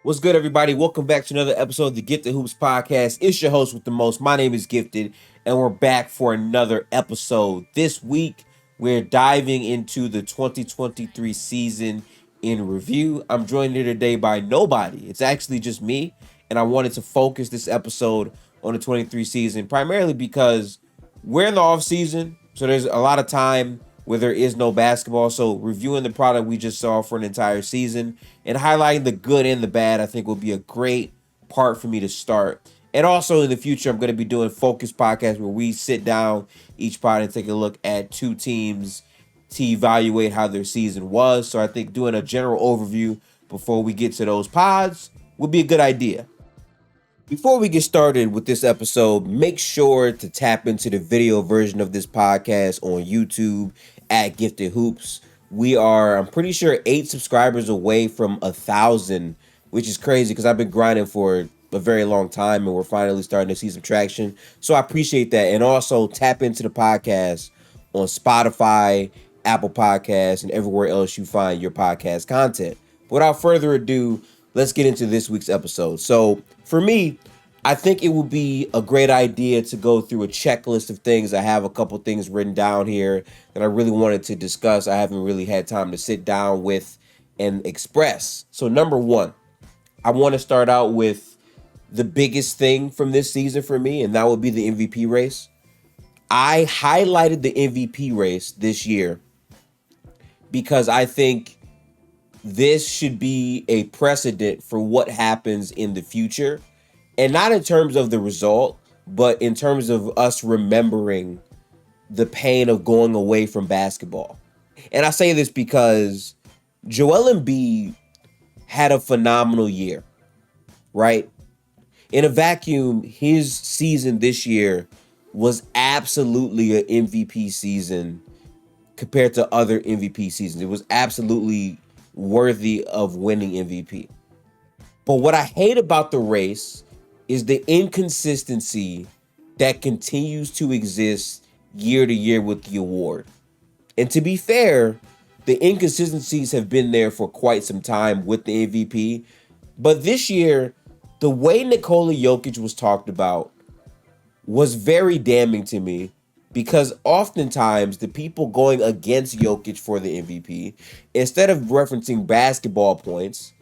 What's good, everybody? Welcome back to another episode of the Gifted Hoops podcast. It's your host with the most. My name is Gifted, and we're back for another episode. This week, we're diving into the 2023 season in review. I'm joined here today by nobody. It's actually just me, and I wanted to focus this episode on the 23 season, primarily because we're in the off season, so there's a lot of time where there is no basketball. So reviewing the product we just saw for an entire season and highlighting the good and the bad, I think will be a great part for me to start. And also in the future, I'm going to be doing focus podcasts where we sit down each pod and take a look at two teams to evaluate how their season was. So I think doing a general overview before we get to those pods would be a good idea. Before we get started with this episode, make sure to tap into the video version of this podcast on YouTube at Gifted Hoops. We are, I'm pretty sure, 8 subscribers away from 1,000, which is crazy because I've been grinding for a very long time and we're finally starting to see some traction. So I appreciate that. And also tap into the podcast on Spotify, Apple Podcasts, and everywhere else you find your podcast content. Without further ado, let's get into this week's episode. So for me, I think it would be a great idea to go through a checklist of things. I have a couple things written down here that I really wanted to discuss. I haven't really had time to sit down with and express. So number one, I want to start out with the biggest thing from this season for me, and that would be the MVP race. I highlighted the MVP race this year because I think this should be a precedent for what happens in the future. And not in terms of the result, but in terms of us remembering the pain of going away from basketball. And I say this because Joel Embiid had a phenomenal year, right? In a vacuum, his season this year was absolutely an MVP season compared to other MVP seasons. It was absolutely worthy of winning MVP. But what I hate about the race is the inconsistency that continues to exist year to year with the award. And to be fair, the inconsistencies have been there for quite some time with the MVP. But this year, the way Nikola Jokic was talked about was very damning to me because oftentimes the people going against Jokic for the MVP, instead of referencing basketball points,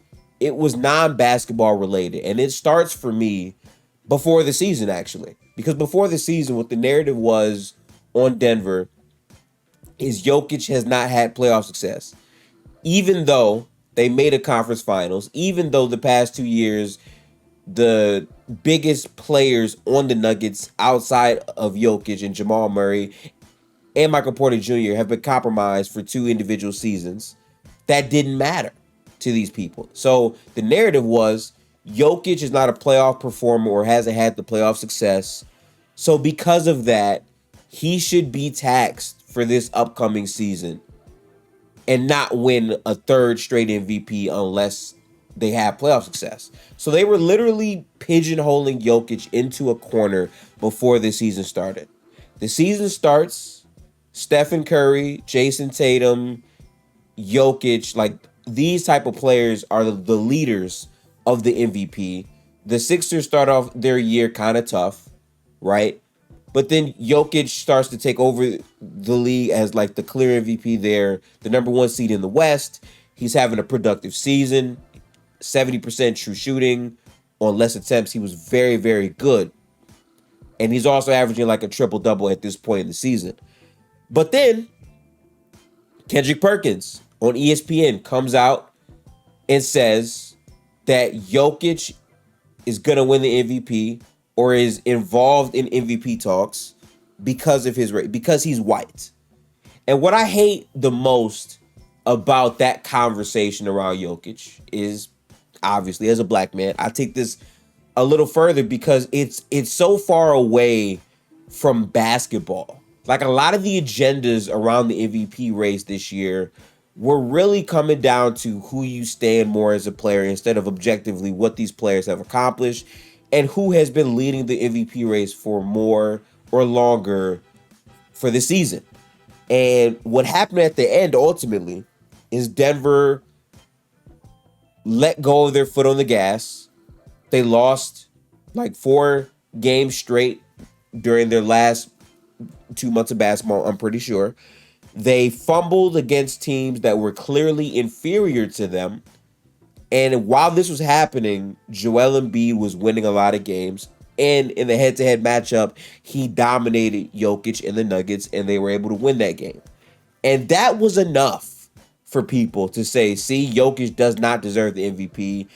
it was non-basketball related. And it starts for me before the season, actually. Because before the season, what the narrative was on Denver is Jokic has not had playoff success. Even though they made a conference finals, even though the past 2 years, the biggest players on the Nuggets outside of Jokic and Jamal Murray and Michael Porter Jr. have been compromised for 2 individual seasons, that didn't matter to these people. So the narrative was Jokic is not a playoff performer or hasn't had the playoff success. So because of that, he should be taxed for this upcoming season and not win a third straight MVP unless they have playoff success. So they were literally pigeonholing Jokic into a corner before the season started. The season starts, Stephen Curry, Jason Tatum, Jokic, like these type of players are the leaders of the MVP. The Sixers start off their year kind of tough, right? But then Jokic starts to take over the league as like the clear MVP there, the number 1 seed in the West. He's having a productive season, 70% true shooting on less attempts. He was very, very good. And he's also averaging like a triple-double at this point in the season. But then Kendrick Perkins on ESPN comes out and says that Jokic is going to win the MVP or is involved in MVP talks because of his race, because he's white. And what I hate the most about that conversation around Jokic is, obviously, as a black man, I take this a little further because it's so far away from basketball. Like a lot of the agendas around the MVP race this year were really coming down to who you stand more as a player instead of objectively what these players have accomplished and who has been leading the MVP race for more or longer for the season. And what happened at the end ultimately is Denver let go of their foot on the gas. They lost like 4 games straight during their last 2 months of basketball, I'm pretty sure. They fumbled against teams that were clearly inferior to them. And while this was happening, Joel Embiid was winning a lot of games. And in the head-to-head matchup, he dominated Jokic and the Nuggets, and they were able to win that game. And that was enough for people to say, see, Jokic does not deserve the MVP.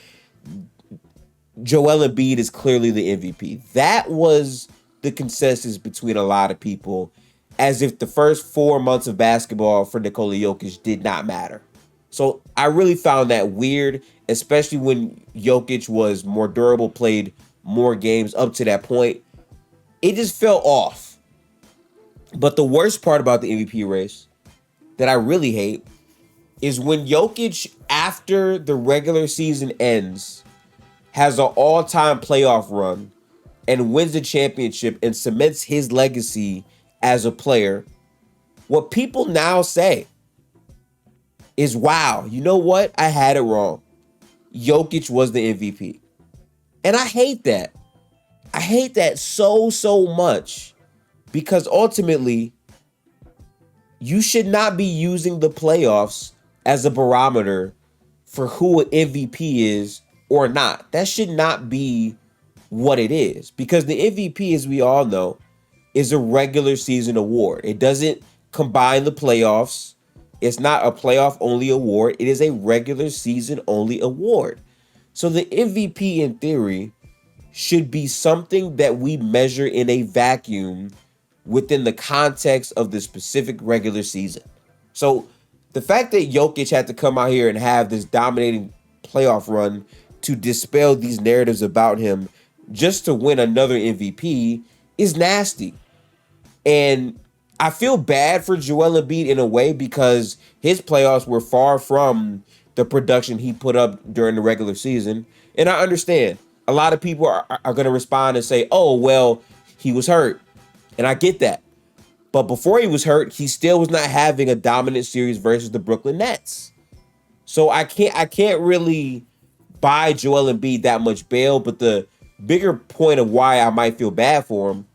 Joel Embiid is clearly the MVP. That was the consensus between a lot of people, as if the first 4 months of basketball for Nikola Jokic did not matter. So I really found that weird, especially when Jokic was more durable, played more games up to that point. It just felt off. But the worst part about the MVP race that I really hate is when Jokic, after the regular season ends, has an all-time playoff run and wins the championship and cements his legacy as a player. What people now say is, wow, you know what? I had it wrong. Jokic was the MVP. And I hate that. I hate that so much, because ultimately, you should not be using the playoffs as a barometer for who an MVP is or not. That should not be what it is, because the MVP, as we all know, is a regular season award. It doesn't combine the playoffs. It's not a playoff only award. It is a regular season only award. So the MVP, in theory, should be something that we measure in a vacuum within the context of the specific regular season. So the fact that Jokic had to come out here and have this dominating playoff run to dispel these narratives about him just to win another MVP is nasty. And I feel bad for Joel Embiid in a way, because his playoffs were far from the production he put up during the regular season. And I understand a lot of people are going to respond and say, oh, well, he was hurt. And I get that. But before he was hurt, he still was not having a dominant series versus the Brooklyn Nets. So I can't really buy Joel Embiid that much bail. But the bigger point of why I might feel bad for him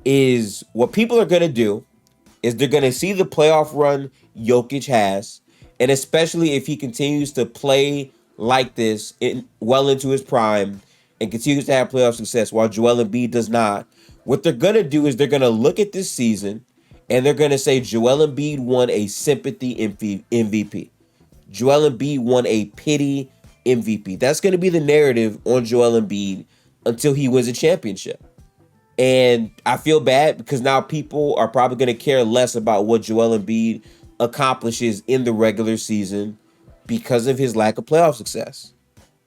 is what people are going to do is they're going to see the playoff run Jokic has, and especially if he continues to play like this well into his prime and continues to have playoff success while Joel Embiid does not, what they're going to do is they're going to look at this season and they're going to say Joel Embiid won a sympathy MVP. Joel Embiid won a pity MVP. That's going to be the narrative on Joel Embiid until he wins a championship. And I feel bad because now people are probably going to care less about what Joel Embiid accomplishes in the regular season because of his lack of playoff success.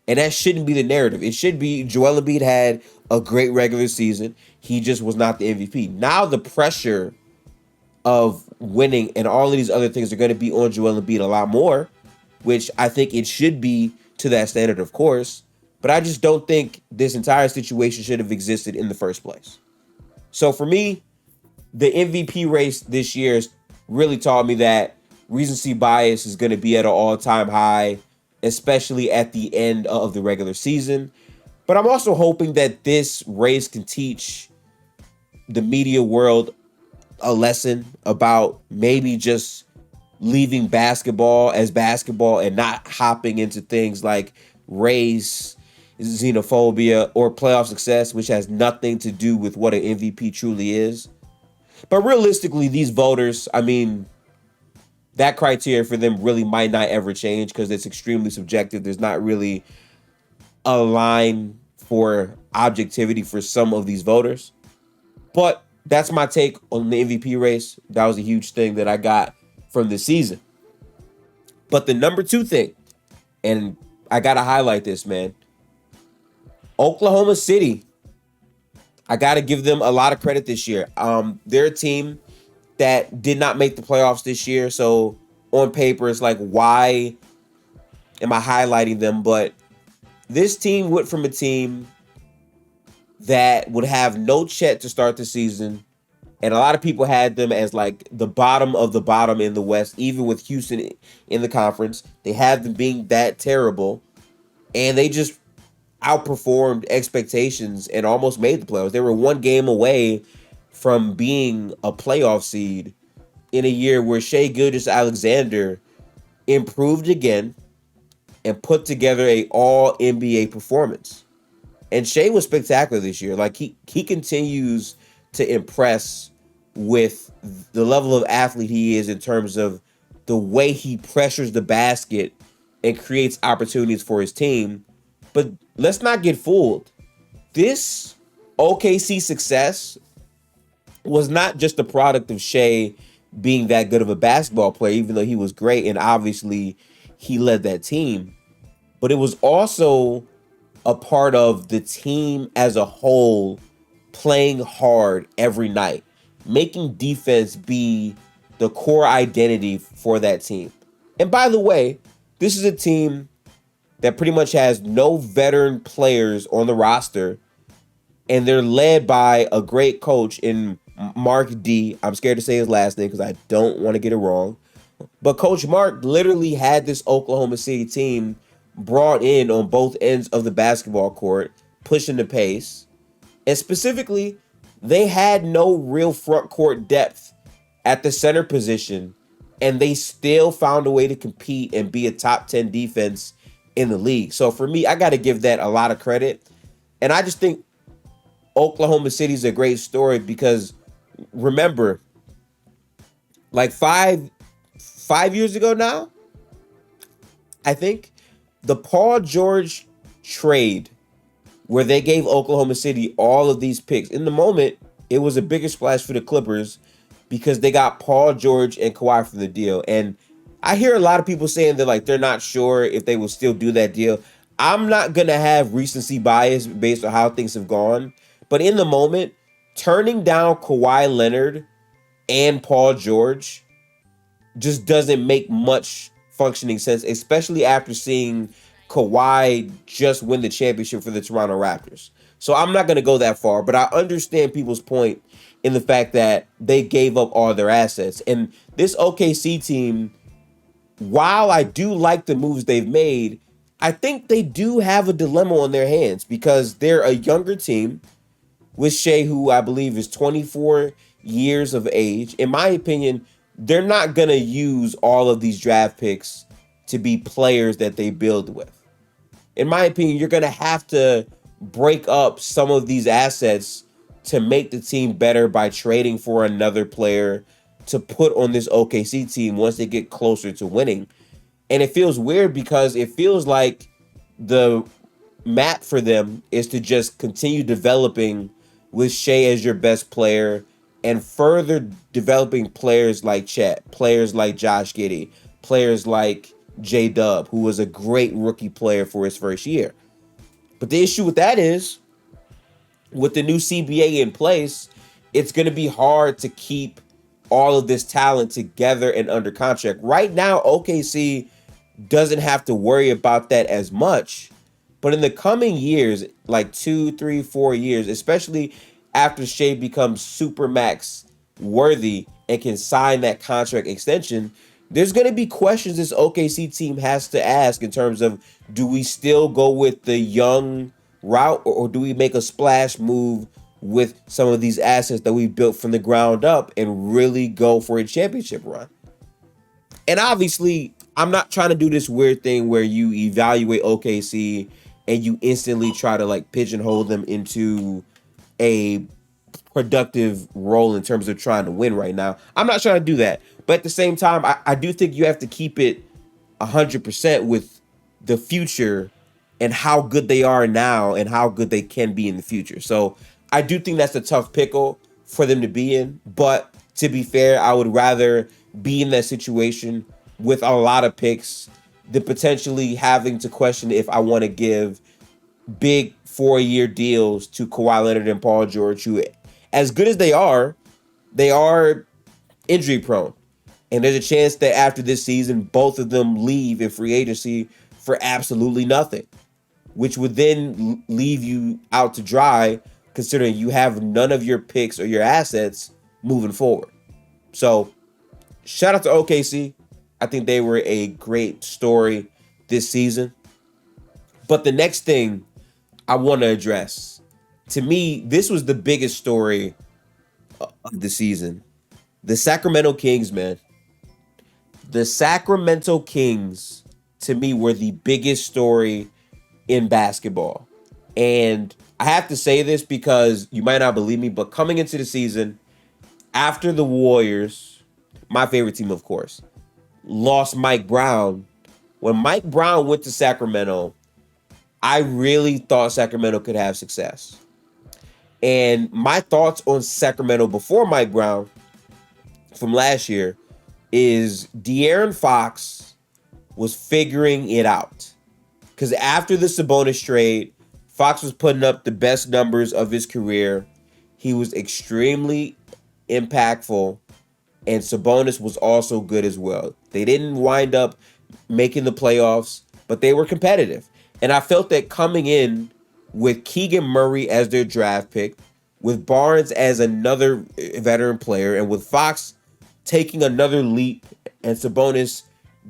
And that shouldn't be the narrative. It should be Joel Embiid had a great regular season. He just was not the MVP. Now the pressure of winning and all of these other things are going to be on Joel Embiid a lot more, which I think it should be to that standard, of course. But I just don't think this entire situation should have existed in the first place. So for me, the MVP race this year has really taught me that recency bias is going to be at an all-time high, especially at the end of the regular season. But I'm also hoping that this race can teach the media world a lesson about maybe just leaving basketball as basketball and not hopping into things like race, xenophobia, or playoff success, which has nothing to do with what an MVP truly is. But realistically, these voters, I mean, that criteria for them really might not ever change because it's extremely subjective. There's not really a line for objectivity for some of these voters. But that's my take on the MVP race. That was a huge thing that I got from this season. But the number 2 thing, and I got to highlight this, man. Oklahoma City, I got to give them a lot of credit this year. They're a team that did not make the playoffs this year. So on paper, it's like, why am I highlighting them? But this team went from a team that would have no Chet to start the season And a lot of people had them as like the bottom of the bottom in the West, even with Houston in the conference. They had them being that terrible, and they just outperformed expectations and almost made the playoffs. They were one game away from being a playoff seed in a year where Shai Gilgeous-Alexander improved again and put together a all NBA performance. And Shai was spectacular this year. Like he continues to impress with the level of athlete he is in terms of the way he pressures the basket and creates opportunities for his team. But let's not get fooled. This OKC success was not just the product of Shai being that good of a basketball player, even though he was great and obviously he led that team. But it was also a part of the team as a whole playing hard every night, making defense be the core identity for that team. And by the way, this is a team that pretty much has no veteran players on the roster, and they're led by a great coach in Mark D. I'm scared to say his last name because I don't want to get it wrong. But Coach Mark literally had this Oklahoma City team brought in on both ends of the basketball court, pushing the pace. And specifically, they had no real front court depth at the center position, and they still found a way to compete and be a top 10 defense in the league. So for me, I got to give that a lot of credit. And I just think Oklahoma City is a great story because remember, like five years ago now, I think, the Paul George trade where they gave Oklahoma City all of these picks. In the moment, it was a bigger splash for the Clippers because they got Paul George and Kawhi from the deal. And I hear a lot of people saying that like they're not sure if they will still do that deal. I'm not going to have recency bias based on how things have gone. But in the moment, turning down Kawhi Leonard and Paul George just doesn't make much functioning sense, especially after seeing Kawhi just win the championship for the Toronto Raptors. So I'm not going to go that far, but I understand people's point in the fact that they gave up all their assets. And this OKC team, while I do like the moves they've made, I think they do have a dilemma on their hands because they're a younger team with Shai, who I believe is 24 years of age. In my opinion, they're not going to use all of these draft picks to be players that they build with. In my opinion, you're going to have to break up some of these assets to make the team better by trading for another player to put on this OKC team once they get closer to winning. And it feels weird because it feels like the map for them is to just continue developing with Shai as your best player and further developing players like Chet, players like Josh Giddey, players like J-Dub, who was a great rookie player for his first year. But the issue with that is, with the new CBA in place, it's going to be hard to keep all of this talent together and under contract. Right now, OKC doesn't have to worry about that as much. But in the coming years, like 2, 3, 4 years, especially after Shai becomes Supermax worthy and can sign that contract extension, there's going to be questions this OKC team has to ask in terms of, do we still go with the young route or do we make a splash move with some of these assets that we built from the ground up and really go for a championship run? And obviously, I'm not trying to do this weird thing where you evaluate OKC and you instantly try to like pigeonhole them into a productive role in terms of trying to win right now. I'm not trying to do that. But at the same time, I do think you have to keep it 100% with the future and how good they are now and how good they can be in the future. So I do think that's a tough pickle for them to be in. But to be fair, I would rather be in that situation with a lot of picks than potentially having to question if I want to give big 4-year deals to Kawhi Leonard and Paul George, who, as good as they are injury prone. And there's a chance that after this season, both of them leave in free agency for absolutely nothing, which would then leave you out to dry, considering you have none of your picks or your assets moving forward. So shout out to OKC. I think they were a great story this season. But the next thing I want to address, to me, this was the biggest story of the season. The Sacramento Kings, man. The Sacramento Kings, to me, were the biggest story in basketball. And I have to say this because you might not believe me, but coming into the season, after the Warriors, my favorite team, of course, lost Mike Brown. When Mike Brown went to Sacramento, I really thought Sacramento could have success. And my thoughts on Sacramento before Mike Brown from last year is De'Aaron Fox was figuring it out. Because after the Sabonis trade, Fox was putting up the best numbers of his career. He was extremely impactful, and Sabonis was also good as well. They didn't wind up making the playoffs, but they were competitive. And I felt that coming in with Keegan Murray as their draft pick, with Barnes as another veteran player, and with Fox taking another leap, and Sabonis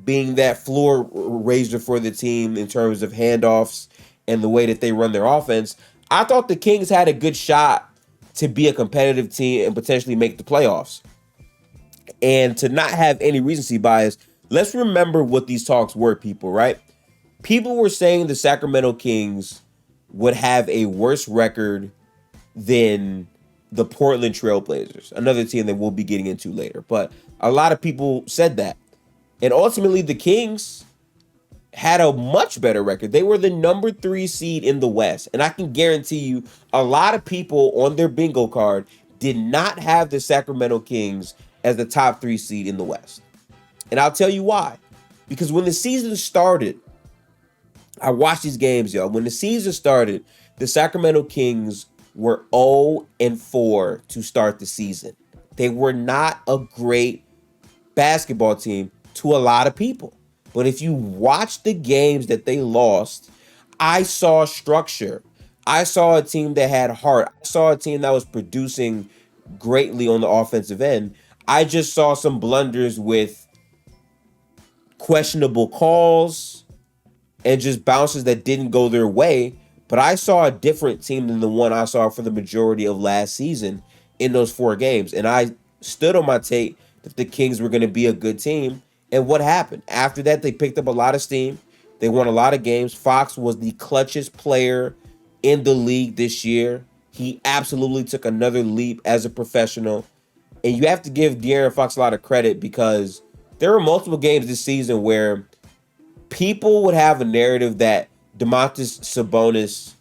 being that floor raiser for the team in terms of handoffs and the way that they run their offense, I thought the Kings had a good shot to be a competitive team and potentially make the playoffs. And to not have any recency bias, let's remember what these talks were, people, right? People were saying the Sacramento Kings would have a worse record than the Portland Trailblazers, another team that we'll be getting into later. But a lot of people said that. And ultimately, the Kings had a much better record. They were the number 3 seed in the West. And I can guarantee you, a lot of people on their bingo card did not have the Sacramento Kings as the top 3 seed in the West. And I'll tell you why. Because when the season started, I watched these games, y'all. When the season started, the Sacramento Kings were 0-4 to start the season. They were not a great basketball team to a lot of people. But if you watch the games that they lost, I saw structure. I saw a team that had heart. I saw a team that was producing greatly on the offensive end. I just saw some blunders with questionable calls and just bounces that didn't go their way. But I saw a different team than the one I saw for the majority of last season in those 4 games. And I stood on my take that the Kings were going to be a good team. And what happened? After that, they picked up a lot of steam. They won a lot of games. Fox was the clutchest player in the league this year. He absolutely took another leap as a professional. And you have to give De'Aaron Fox a lot of credit because there were multiple games this season where people would have a narrative that Domantas Sabonis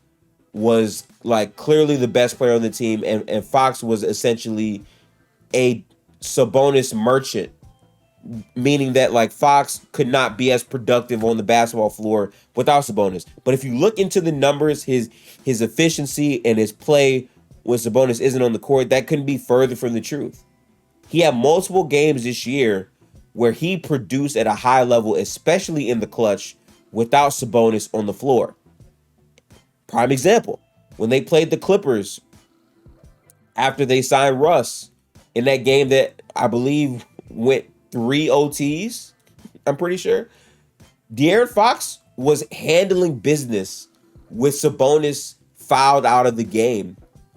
was like clearly the best player on the team, and Fox was essentially a Sabonis merchant, meaning that like Fox could not be as productive on the basketball floor without Sabonis. But if you look into the numbers, his efficiency and his play when Sabonis isn't on the court, that couldn't be further from the truth. He had multiple games this year where he produced at a high level, especially in the clutch, without Sabonis on the floor. Prime example, when they played the Clippers after they signed Russ in that game that I believe went 3 OTs, I'm pretty sure, De'Aaron Fox was handling business with Sabonis fouled out of the game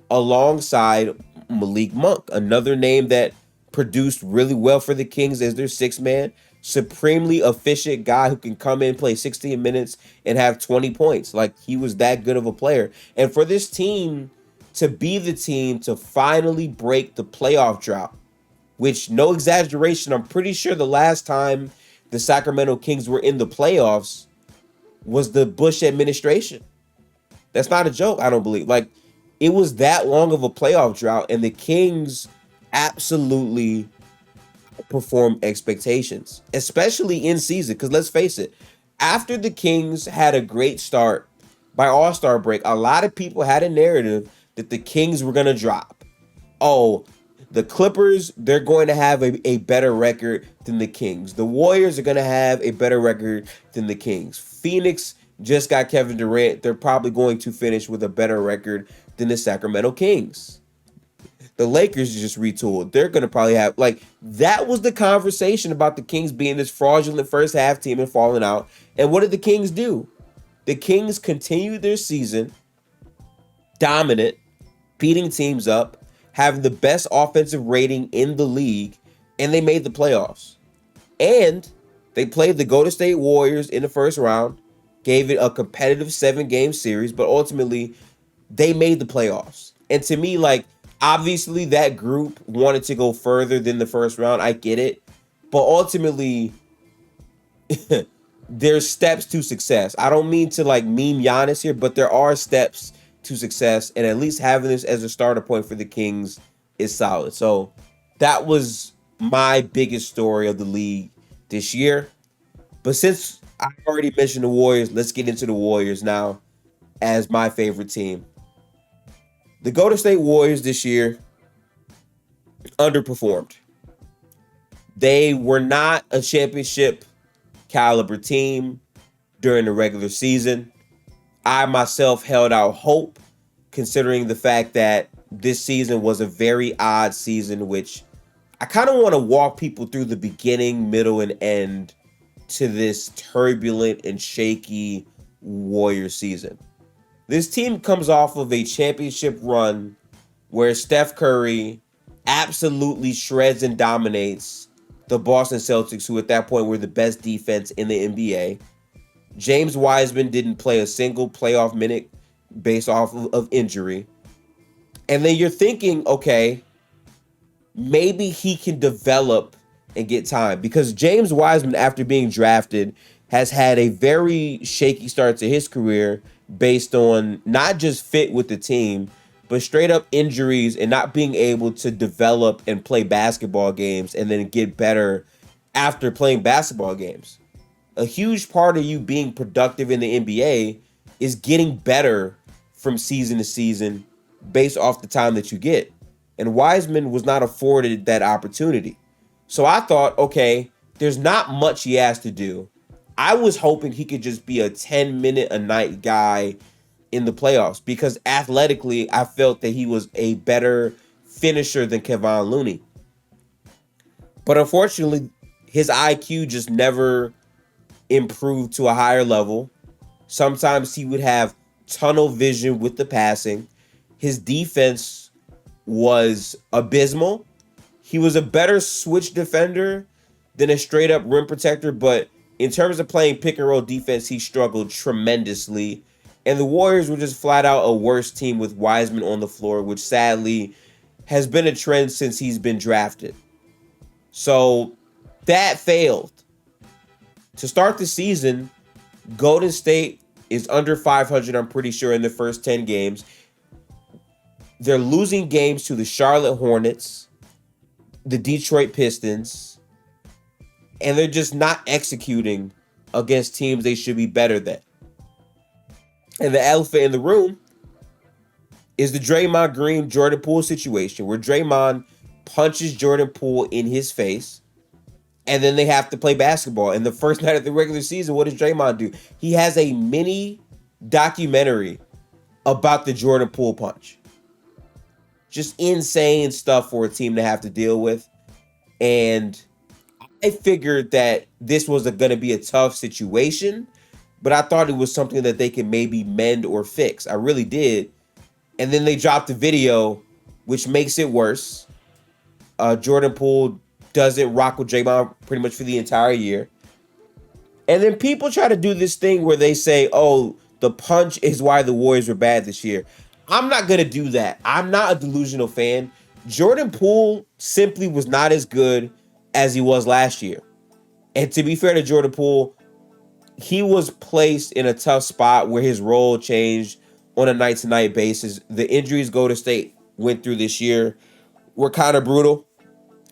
alongside Malik Monk, another name that produced really well for the Kings as their 6th man, supremely efficient guy who can come in, play 16 minutes, and have 20 points. Like, he was that good of a player. And for this team to be the team to finally break the playoff drought, which, no exaggeration, I'm pretty sure the last time the Sacramento Kings were in the playoffs was the Bush administration. That's not a joke, I don't believe. Like, it was that long of a playoff drought, and the Kings absolutely performed expectations, especially in season. Because let's face it, after the Kings had a great start by All-Star break, a lot of people had a narrative that the Kings were going to drop. Oh, the Clippers, they're going to have a better record than the Kings. The Warriors are going to have a better record than the Kings. Phoenix just got Kevin Durant. They're probably going to finish with a better record than the Sacramento Kings. The Lakers just retooled. They're going to probably have, like, that was the conversation about the Kings being this fraudulent first half team and falling out. And what did the Kings do? The Kings continued their season dominant, beating teams up, having the best offensive rating in the league, and they made the playoffs. And they played the Golden State Warriors in the first round, gave it a competitive 7-game series, but ultimately they made the playoffs. And to me, like, obviously that group wanted to go further than the first round. I get it. But ultimately, there's steps to success. I don't mean to like meme Giannis here, but there are steps to success. And at least having this as a starter point for the Kings is solid. So that was my biggest story of the league this year. But since I already mentioned the Warriors, let's get into the Warriors now as my favorite team. The Golden State Warriors this year underperformed. They were not a championship caliber team during the regular season. I myself held out hope, considering the fact that this season was a very odd season, which I kind of want to walk people through the beginning, middle, and end to this turbulent and shaky Warrior season. This team comes off of a championship run where Steph Curry absolutely shreds and dominates the Boston Celtics, who at that point were the best defense in the NBA. James Wiseman didn't play a single playoff minute based off of injury. And then you're thinking, okay, maybe he can develop and get time, because James Wiseman, after being drafted, has had a very shaky start to his career based on not just fit with the team, but straight up injuries and not being able to develop and play basketball games and then get better after playing basketball games. A huge part of you being productive in the NBA is getting better from season to season based off the time that you get. And Wiseman was not afforded that opportunity. So I thought, okay, there's not much he has to do. I was hoping he could just be a 10-minute-a-night guy in the playoffs, because athletically, I felt that he was a better finisher than Kevon Looney. But unfortunately, his IQ just never improved to a higher level. Sometimes he would have tunnel vision with the passing. His defense was abysmal. He was a better switch defender than a straight-up rim protector, but in terms of playing pick-and-roll defense, he struggled tremendously. And the Warriors were just flat out a worse team with Wiseman on the floor, which sadly has been a trend since he's been drafted. So that failed. To start the season, Golden State is under 500, I'm pretty sure, in the first 10 games. They're losing games to the Charlotte Hornets, the Detroit Pistons, and they're just not executing against teams they should be better than. And the elephant in the room is the Draymond Green, Jordan Poole situation, where Draymond punches Jordan Poole in his face, and then they have to play basketball. And the first night of the regular season, what does Draymond do? He has a mini documentary about the Jordan Poole punch. Just insane stuff for a team to have to deal with. And I figured that this was going to be a tough situation, but I thought it was something that they could maybe mend or fix. I really did. And then they dropped the video, which makes it worse. Jordan Poole doesn't rock with Draymond pretty much for the entire year. And then people try to do this thing where they say, oh, the punch is why the Warriors were bad this year. I'm not going to do that. I'm not a delusional fan. Jordan Poole simply was not as good as he was last year. And to be fair to Jordan Poole, he was placed in a tough spot where his role changed on a night-to-night basis. The injuries Golden State went through this year were kind of brutal.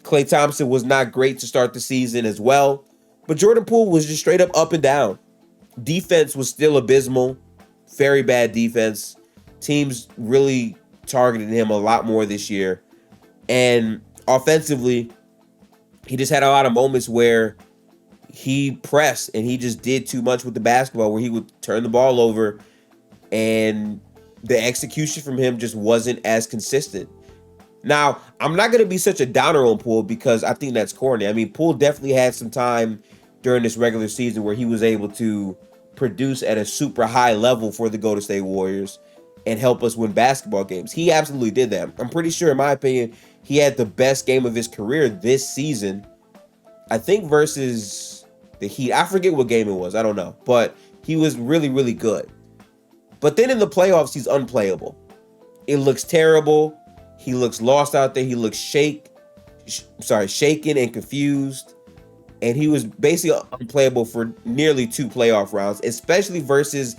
Klay Thompson was not great to start the season as well. But Jordan Poole was just straight up and down. Defense was still abysmal. Very bad defense. Teams really targeted him a lot more this year. And offensively, he just had a lot of moments where he pressed and he just did too much with the basketball, where he would turn the ball over and the execution from him just wasn't as consistent. Now, I'm not going to be such a downer on Poole because I think that's corny. I mean, Poole definitely had some time during this regular season where he was able to produce at a super high level for the Golden State Warriors and help us win basketball games. He absolutely did that. I'm pretty sure, in my opinion, he had the best game of his career this season. I think versus the Heat. I forget what game it was. I don't know. But he was really, really good. But then in the playoffs, he's unplayable. It looks terrible. He looks lost out there. He looks shaken and confused. And he was basically unplayable for nearly 2 playoff rounds, especially versus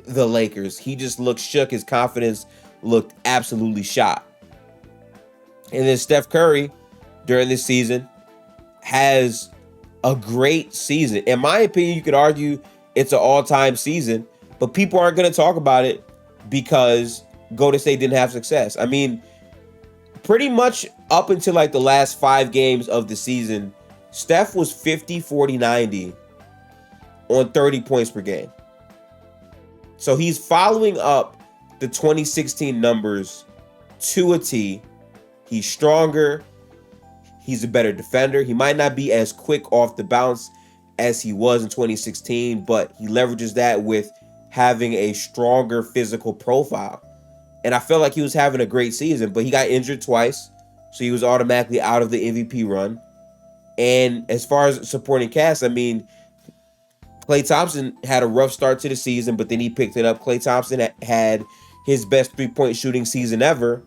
the Lakers. He just looked shook. His confidence looked absolutely shot. And then Steph Curry, during this season, has a great season. In my opinion, you could argue it's an all-time season, but people aren't going to talk about it because Golden State didn't have success. I mean, pretty much up until like the last 5 games of the season, Steph was 50, 40, 90 on 30 points per game. So he's following up the 2016 numbers to a T. He's stronger. He's a better defender. He might not be as quick off the bounce as he was in 2016, but he leverages that with having a stronger physical profile. And I felt like he was having a great season, but he got injured twice, so he was automatically out of the MVP run. And as far as supporting cast, I mean, Klay Thompson had a rough start to the season, but then he picked it up. Klay Thompson had his best three-point shooting season ever.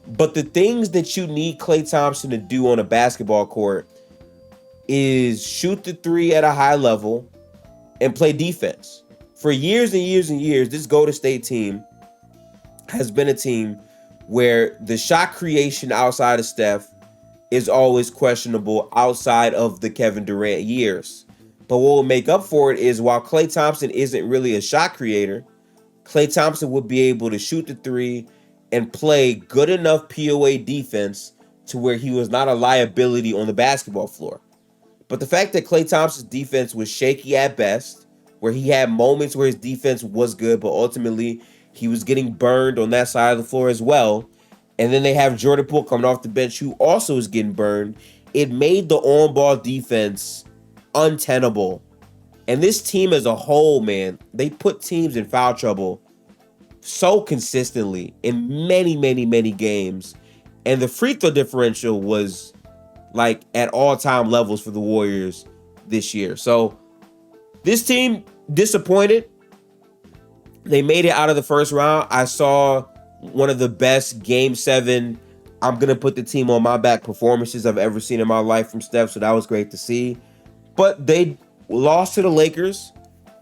But the things that you need Klay Thompson to do on a basketball court is shoot the three at a high level and play defense. For years and years and years, this Golden State team has been a team where the shot creation outside of Steph is always questionable outside of the Kevin Durant years. But what will make up for it is while Klay Thompson isn't really a shot creator, Klay Thompson would be able to shoot the three and play good enough POA defense to where he was not a liability on the basketball floor. But the fact that Klay Thompson's defense was shaky at best, where he had moments where his defense was good, but ultimately he was getting burned on that side of the floor as well. And then they have Jordan Poole coming off the bench who also is getting burned. It made the on-ball defense untenable. And this team as a whole, man, they put teams in foul trouble so consistently in many, many, many games. And the free throw differential was like at all-time levels for the Warriors this year. So this team disappointed. They made it out of the first round. I saw one of the best Game 7, I'm going to put the team on my back performances I've ever seen in my life from Steph, so that was great to see. But they lost to the Lakers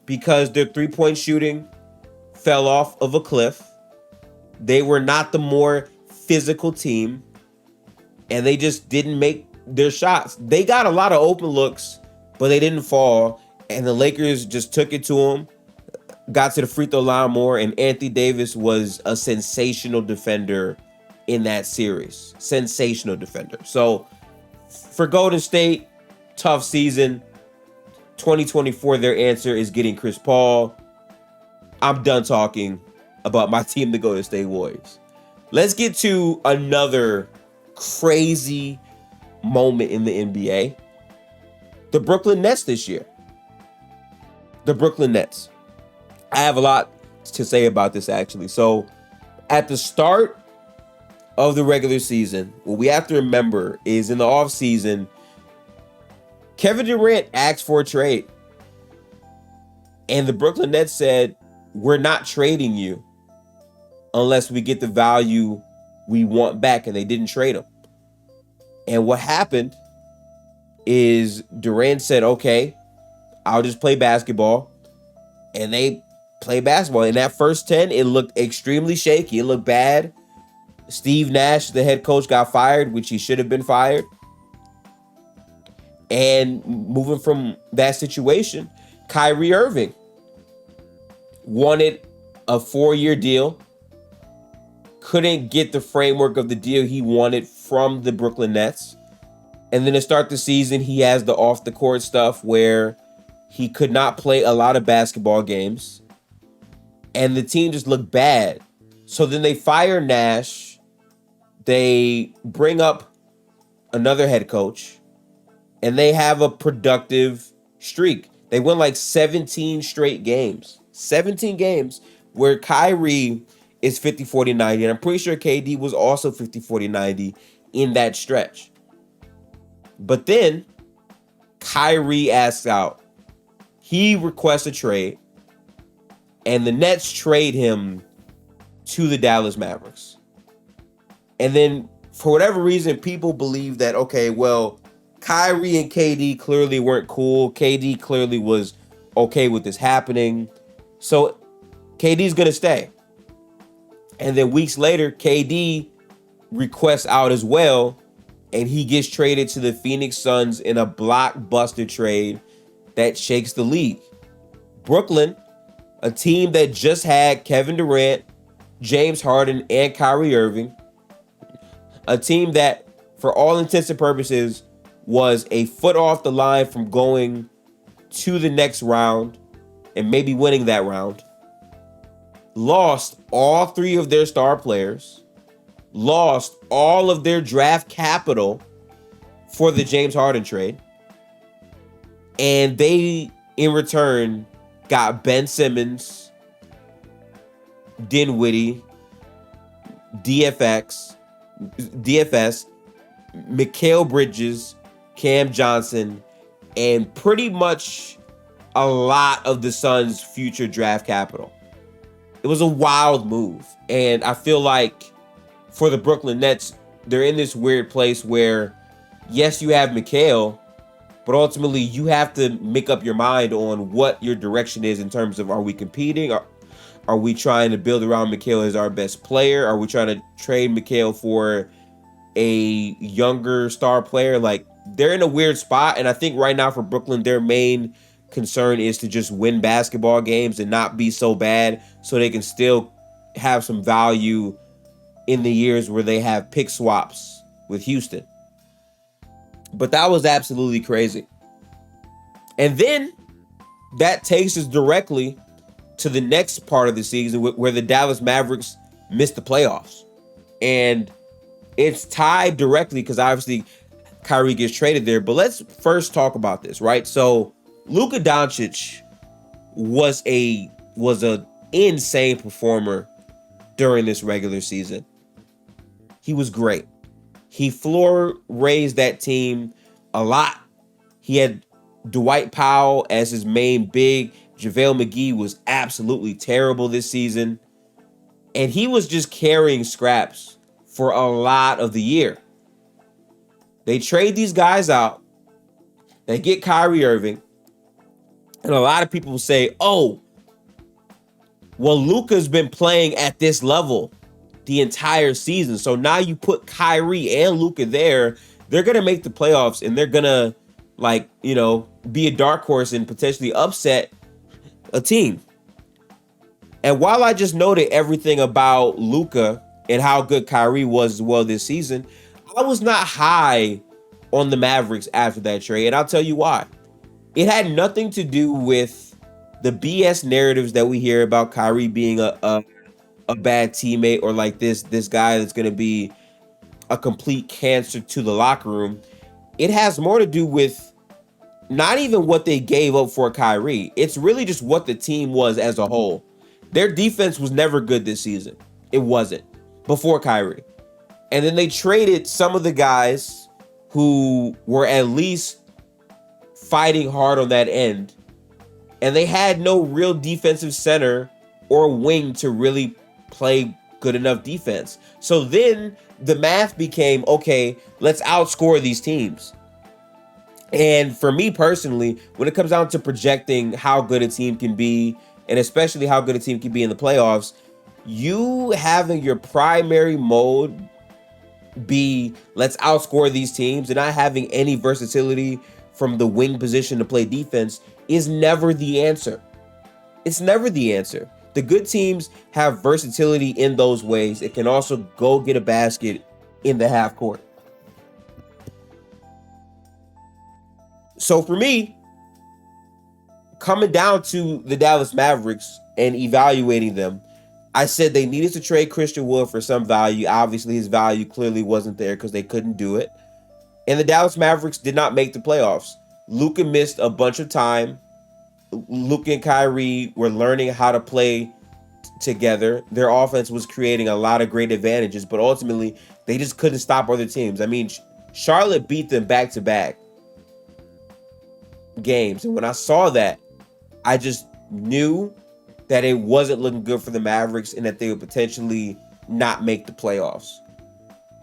because their three-point shooting fell off of a cliff. They were not the more physical team, and they just didn't make their shots. They got a lot of open looks, but they didn't fall, and the Lakers just took it to them, got to the free throw line more, and Anthony Davis was a sensational defender in that series. Sensational defender. So for Golden State, tough season. 2024, their answer is getting Chris Paul. I'm done talking about my team, the Golden State Warriors. Let's get to another crazy moment in the NBA. The Brooklyn Nets this year. The Brooklyn Nets. I have a lot to say about this, actually. So at the start of the regular season, what we have to remember is in the offseason, Kevin Durant asked for a trade. And the Brooklyn Nets said, we're not trading you unless we get the value we want back. And they didn't trade him. And what happened is Durant said, okay, I'll just play basketball. And they play basketball. In that first 10, it looked extremely shaky. It looked bad. Steve Nash, the head coach, got fired, which he should have been fired. And moving from that situation, Kyrie Irving wanted a 4-year deal. Couldn't get the framework of the deal he wanted from the Brooklyn Nets. And then to start the season, he has the off-the-court stuff where he could not play a lot of basketball games. And the team just looked bad. So then they fire Nash. They bring up another head coach, and they have a productive streak. They win like 17 straight games. 17 games where Kyrie is 50, 40, 90. And I'm pretty sure KD was also 50, 40, 90 in that stretch. But then Kyrie asks out. He requests a trade, and the Nets trade him to the Dallas Mavericks. And then for whatever reason, people believe that, okay, well, Kyrie and KD clearly weren't cool. KD clearly was okay with this happening. So KD's going to stay. And then weeks later, KD requests out as well, and he gets traded to the Phoenix Suns in a blockbuster trade that shakes the league. Brooklyn, a team that just had Kevin Durant, James Harden, and Kyrie Irving, a team that, for all intents and purposes, was a foot off the line from going to the next round and maybe winning that round, lost all three of their star players, lost all of their draft capital for the James Harden trade, and they, in return, got Ben Simmons, Dinwiddie, DFS, Mikal Bridges, Cam Johnson, and pretty much a lot of the Suns' future draft capital. It was a wild move. And I feel like for the Brooklyn Nets, they're in this weird place where, yes, you have Mikal, but ultimately you have to make up your mind on what your direction is in terms of, are we competing? Are we trying to build around Mikal as our best player? Are we trying to trade Mikal for a younger star player? Like, they're in a weird spot. And I think right now for Brooklyn, their main concern is to just win basketball games and not be so bad so they can still have some value in the years where they have pick swaps with Houston. But that was absolutely crazy. And then that takes us directly to the next part of the season where the Dallas Mavericks missed the playoffs. And it's tied directly because obviously Kyrie gets traded there. But let's first talk about this, right? So Luka Doncic was a insane performer during this regular season. He was great. He floor raised that team a lot. He had Dwight Powell as his main big. JaVale McGee was absolutely terrible this season. And he was just carrying scraps for a lot of the year. They trade these guys out. They get Kyrie Irving. And a lot of people will say, oh, well, Luka's been playing at this level the entire season. So now you put Kyrie and Luka there, they're going to make the playoffs and they're going to, like, you know, be a dark horse and potentially upset a team. And while I just noted everything about Luka and how good Kyrie was as well this season, I was not high on the Mavericks after that trade. And I'll tell you why. It had nothing to do with the BS narratives that we hear about Kyrie being a bad teammate or like this guy that's going to be a complete cancer to the locker room. It has more to do with not even what they gave up for Kyrie. It's really just what the team was as a whole. Their defense was never good this season. It wasn't before Kyrie. And then they traded some of the guys who were at least fighting hard on that end. And they had no real defensive center or wing to really play good enough defense. So then the math became, okay, let's outscore these teams. And for me personally, when it comes down to projecting how good a team can be, and especially how good a team can be in the playoffs, you having your primary mode be let's outscore these teams and not having any versatility from the wing position to play defense is never the answer. It's never the answer. The good teams have versatility in those ways. It can also go get a basket in the half court. So for me, coming down to the Dallas Mavericks and evaluating them, I said they needed to trade Christian Wood for some value. Obviously, his value clearly wasn't there because they couldn't do it. And the Dallas Mavericks did not make the playoffs. Luka missed a bunch of time. Luka and Kyrie were learning how to play together. Their offense was creating a lot of great advantages, but ultimately, they just couldn't stop other teams. I mean, Charlotte beat them back-to-back games. And when I saw that, I just knew that it wasn't looking good for the Mavericks and that they would potentially not make the playoffs.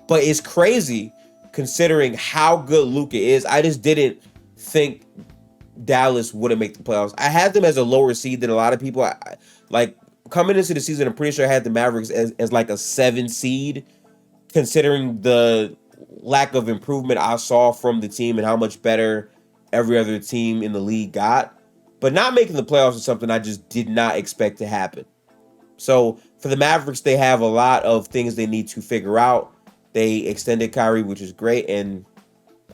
But it's crazy considering how good Luka is. I just didn't think Dallas wouldn't make the playoffs. I had them as a lower seed than a lot of people. Like coming into the season, I'm pretty sure I had the Mavericks as like a 7 seed, considering the lack of improvement I saw from the team and how much better every other team in the league got. But not making the playoffs is something I just did not expect to happen. So for the Mavericks, they have a lot of things they need to figure out. They extended Kyrie, which is great. And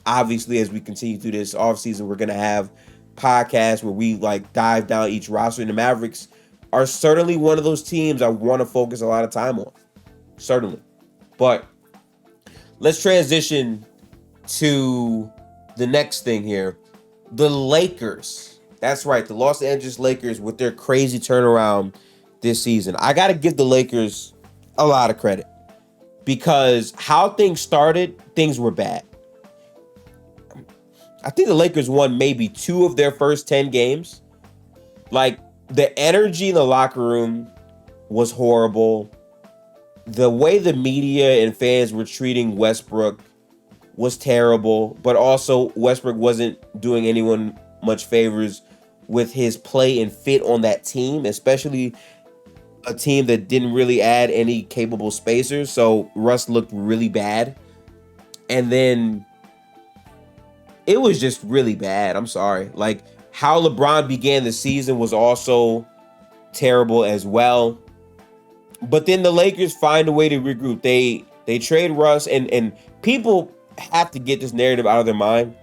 obviously, as we continue through this offseason, we're going to have podcasts where we like dive down each roster. And the Mavericks are certainly one of those teams I want to focus a lot of time on. Certainly. But let's transition to the next thing here. The Lakers. That's right. The Los Angeles Lakers with their crazy turnaround this season. I got to give the Lakers a lot of credit because how things started, things were bad. I think the Lakers won maybe 2 of their first 10 games. Like, the energy in the locker room was horrible. The way the media and fans were treating Westbrook was terrible, but also Westbrook wasn't doing anyone much favors with his play and fit on that team, especially a team that didn't really add any capable spacers. So Russ looked really bad. And then it was just really bad. I'm sorry. Like how LeBron began the season was also terrible as well. But then the Lakers find a way to regroup. They trade Russ and people have to get this narrative out of their mind.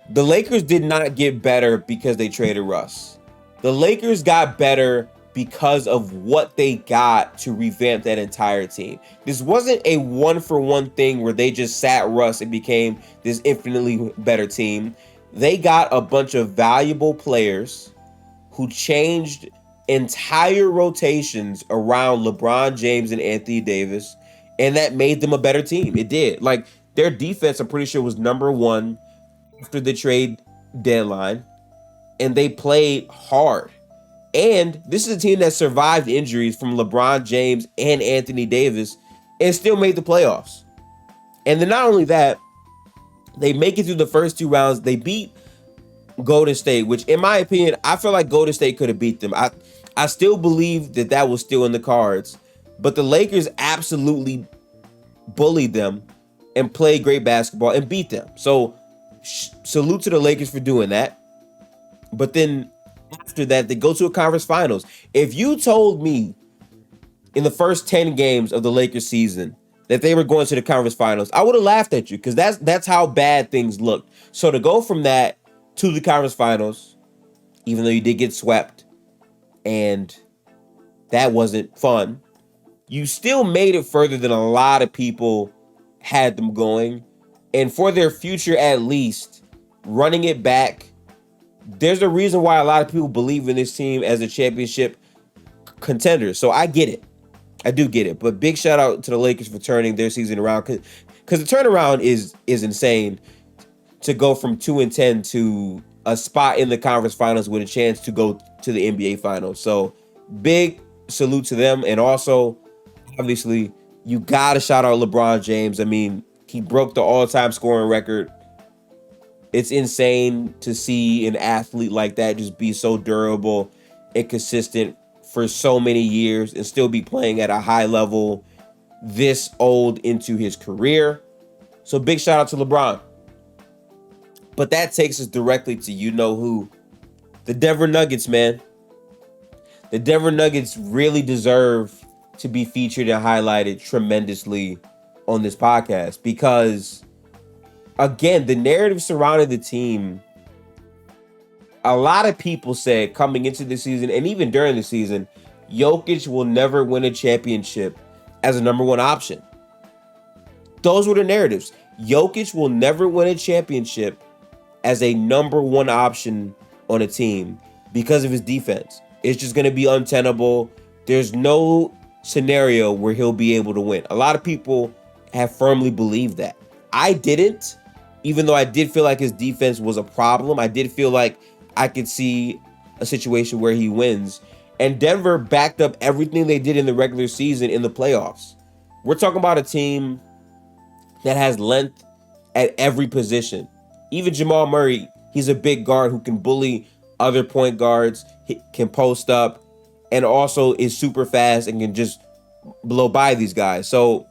The Lakers did not get better because they traded Russ. The Lakers got better because of what they got to revamp that entire team. This wasn't a one-for-one thing where they just sat Russ and became this infinitely better team. They got a bunch of valuable players who changed entire rotations around LeBron James and Anthony Davis, and that made them a better team. It did. Like, their defense, I'm pretty sure, was number 1 after the trade deadline, and they played hard. And this is a team that survived injuries from LeBron James and Anthony Davis and still made the playoffs. And then not only that, they make it through the first 2 rounds. They beat Golden State, which in my opinion, I feel like Golden State could have beat them. I still believe that was still in the cards, but the Lakers absolutely bullied them and played great basketball and beat them. So salute to the Lakers for doing that. But then after that, they go to a conference finals. If you told me in the first 10 games of the Lakers season that they were going to the conference finals, I would have laughed at you because that's how bad things looked. So to go from that to the conference finals, even though you did get swept and that wasn't fun, you still made it further than a lot of people had them going. And for their future, at least, running it back, there's a reason why a lot of people believe in this team as a championship contender. So I get it. I do get it. But big shout out to the Lakers for turning their season around. Because the turnaround is insane to go from 2-10 to a spot in the conference finals with a chance to go to the NBA finals. So big salute to them. And also, obviously, you got to shout out LeBron James. I mean, he broke the all-time scoring record. It's insane to see an athlete like that just be so durable and consistent for so many years and still be playing at a high level this old into his career. So big shout out to LeBron. But that takes us directly to you know who. The Denver Nuggets, man. The Denver Nuggets really deserve to be featured and highlighted tremendously on this podcast because, again, the narrative surrounding the team, a lot of people said coming into the season and even during the season, Jokic will never win a championship as a number one option. Those were the narratives. Jokic will never win a championship as a number one option on a team because of his defense. It's just going to be untenable. There's no scenario where he'll be able to win. A lot of people have firmly believed that. I didn't, even though I did feel like his defense was a problem. I did feel like I could see a situation where he wins. And Denver backed up everything they did in the regular season in the playoffs. We're talking about a team that has length at every position. Even Jamal Murray, he's a big guard who can bully other point guards, he can post up, and also is super fast and can just blow by these guys. So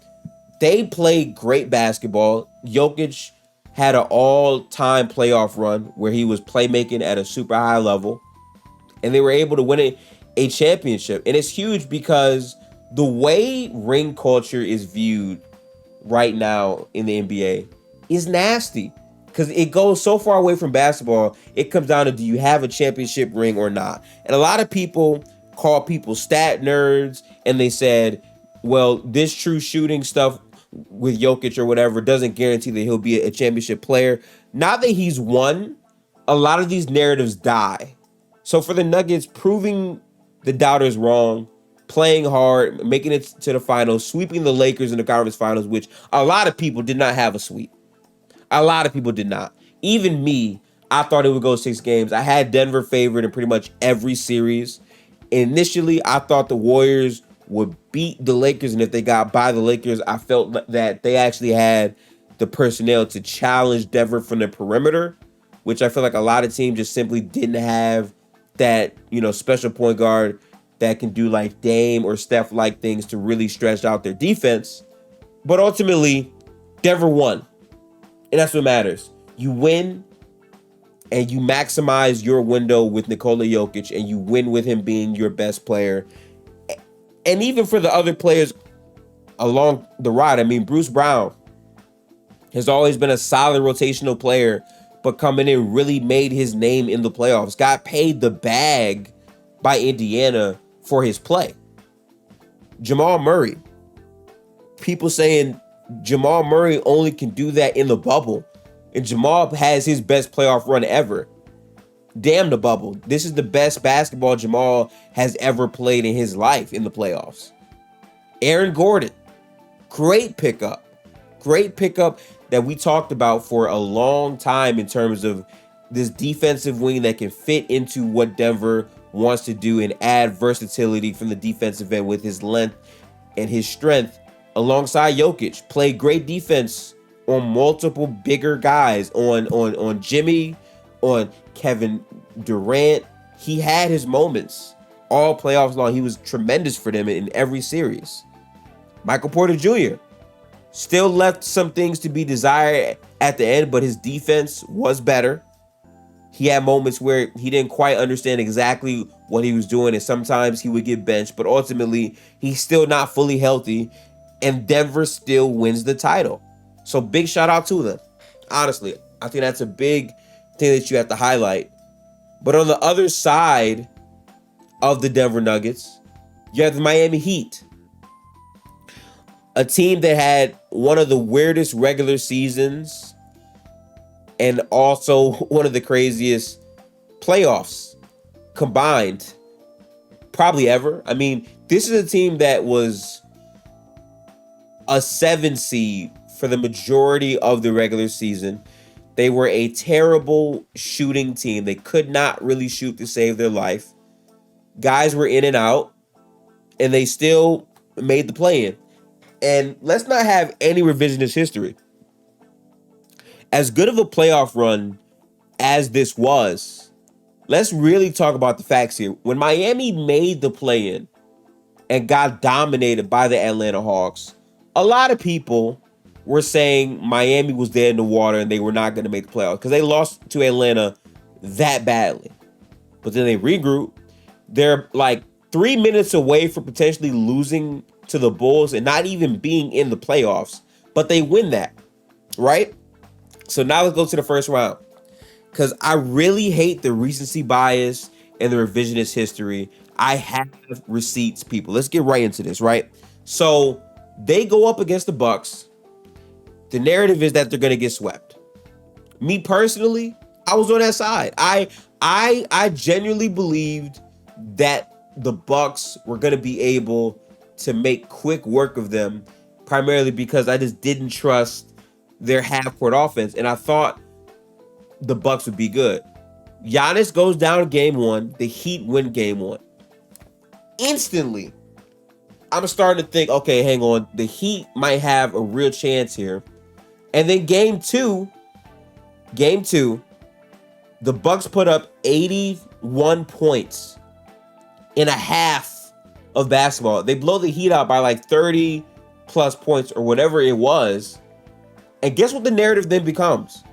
they play great basketball. Jokic had an all-time playoff run where he was playmaking at a super high level, and they were able to win a championship. And it's huge because the way ring culture is viewed right now in the NBA is nasty because it goes so far away from basketball. It comes down to, do you have a championship ring or not? And a lot of people call people stat nerds, and they said, well, this true shooting stuff with Jokic or whatever doesn't guarantee that he'll be a championship player. Now that he's won, a lot of these narratives die. So for the Nuggets, proving the doubters wrong, playing hard, making it to the finals, sweeping the Lakers in the conference finals, which a lot of people did not have a sweep. A lot of people did not. Even me, I thought it would go 6 games. I had Denver favored in pretty much every series. Initially, I thought the Warriors would beat the Lakers, and if they got by the Lakers, I felt that they actually had the personnel to challenge Denver from the perimeter, which I feel like a lot of teams just simply didn't have that, special point guard that can do like Dame or Steph-like things to really stretch out their defense. But ultimately, Denver won. And that's what matters. You win, and you maximize your window with Nikola Jokic, and you win with him being your best player. And even for the other players along the ride, I mean, Bruce Brown has always been a solid rotational player, but coming in really made his name in the playoffs. Got paid the bag by Indiana for his play. Jamal Murray. People saying Jamal Murray only can do that in the bubble. And Jamal has his best playoff run ever. Damn the bubble. This is the best basketball Jamal has ever played in his life in the playoffs. Aaron Gordon. Great pickup. Great pickup that we talked about for a long time in terms of this defensive wing that can fit into what Denver wants to do and add versatility from the defensive end with his length and his strength alongside Jokic. Played great defense on multiple bigger guys, on Jimmy, on Kevin Durant. He had his moments all playoffs long. He was tremendous for them in every series. Michael Porter Jr. still left some things to be desired at the end, but his defense was better. He had moments where he didn't quite understand exactly what he was doing, and sometimes he would get benched, but ultimately he's still not fully healthy, and Denver still wins the title. So big shout out to them. Honestly, I think that's a big thing that you have to highlight. But on the other side of the Denver Nuggets, you have the Miami Heat. A team that had one of the weirdest regular seasons and also one of the craziest playoffs combined probably ever. I mean, this is a team that was a 7 seed for the majority of the regular season. They were a terrible shooting team. They could not really shoot to save their life. Guys were in and out, and they still made the play-in. And let's not have any revisionist history. As good of a playoff run as this was, let's really talk about the facts here. When Miami made the play-in and got dominated by the Atlanta Hawks, a lot of people were saying Miami was dead in the water and they were not going to make the playoffs because they lost to Atlanta that badly. But then they regrouped. They're like 3 minutes away from potentially losing to the Bulls and not even being in the playoffs, but they win that, right? So now let's go to the first round, because I really hate the recency bias and the revisionist history. I have receipts, people. Let's get right into this, right? So they go up against the Bucks. The narrative is that they're going to get swept. Me personally, I was on that side. I genuinely believed that the Bucks were going to be able to make quick work of them, primarily because I just didn't trust their half-court offense, and I thought the Bucks would be good. Giannis goes down game one. The Heat win game one. Instantly, I'm starting to think, okay, hang on. The Heat might have a real chance here. And then game two, the Bucks put up 81 points in a half of basketball. They blow the Heat out by like 30 plus points or whatever it was. And guess what the narrative then becomes?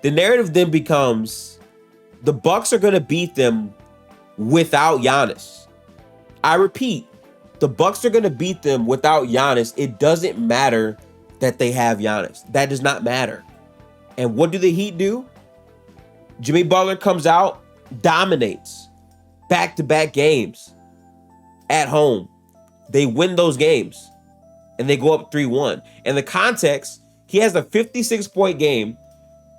The narrative then becomes the Bucks are going to beat them without Giannis. I repeat, the Bucks are going to beat them without Giannis. It doesn't matter that they have Giannis. That does not matter. And what do the Heat do? Jimmy Butler comes out, dominates back-to-back games at home. They win those games, and they go up 3-1. And the context, he has a 56-point game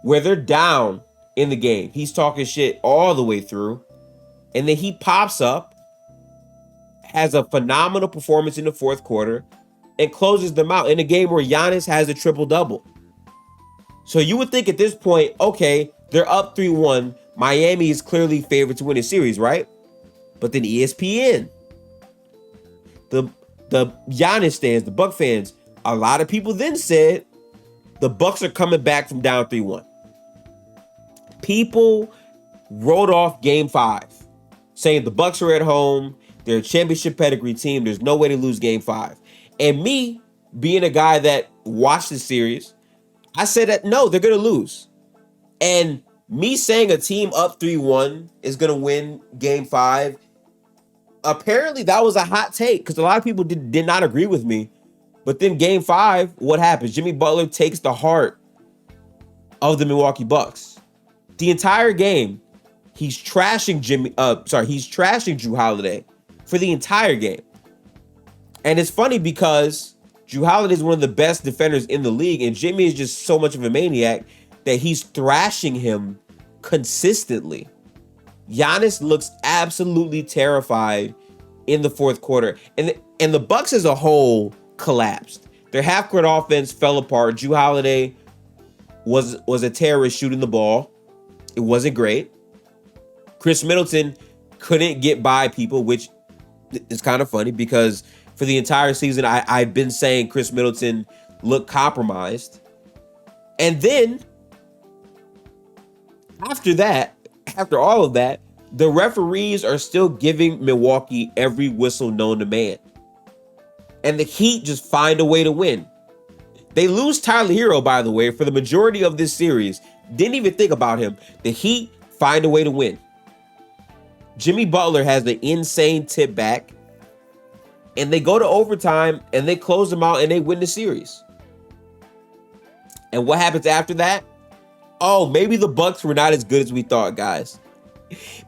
where they're down in the game. He's talking shit all the way through. And then he pops up, has a phenomenal performance in the fourth quarter, and closes them out in a game where Giannis has a triple-double. So you would think at this point, okay, they're up 3-1. Miami is clearly favored to win the series, right? But then ESPN, the Giannis stands, the Buck fans, a lot of people then said the Bucks are coming back from down 3-1. People wrote off game 5, saying the Bucks are at home, they're a championship pedigree team, there's no way to lose game 5. And me, being a guy that watched the series, I said that no, they're going to lose. And me saying a team up 3-1 is going to win game 5, apparently that was a hot take because a lot of people did not agree with me. But then game 5, what happens? Jimmy Butler takes the heart of the Milwaukee Bucks. The entire game, he's trashing Jrue Holiday for the entire game. And it's funny because Jrue Holiday is one of the best defenders in the league, and Jimmy is just so much of a maniac that he's thrashing him consistently. Giannis looks absolutely terrified in the fourth quarter. And the Bucks as a whole collapsed. Their half-court offense fell apart. Jrue Holiday was a terrorist shooting the ball. It wasn't great. Chris Middleton couldn't get by people, which is kind of funny because for the entire season, I've been saying Chris Middleton looked compromised. And then after all of that, the referees are still giving Milwaukee every whistle known to man. And the Heat just find a way to win. They lose Tyler Hero, by the way, for the majority of this series. Didn't even think about him. The Heat find a way to win. Jimmy Butler has the insane tip back. And they go to overtime and they close them out and they win the series. And what happens after that? Oh, maybe the Bucks were not as good as we thought, guys.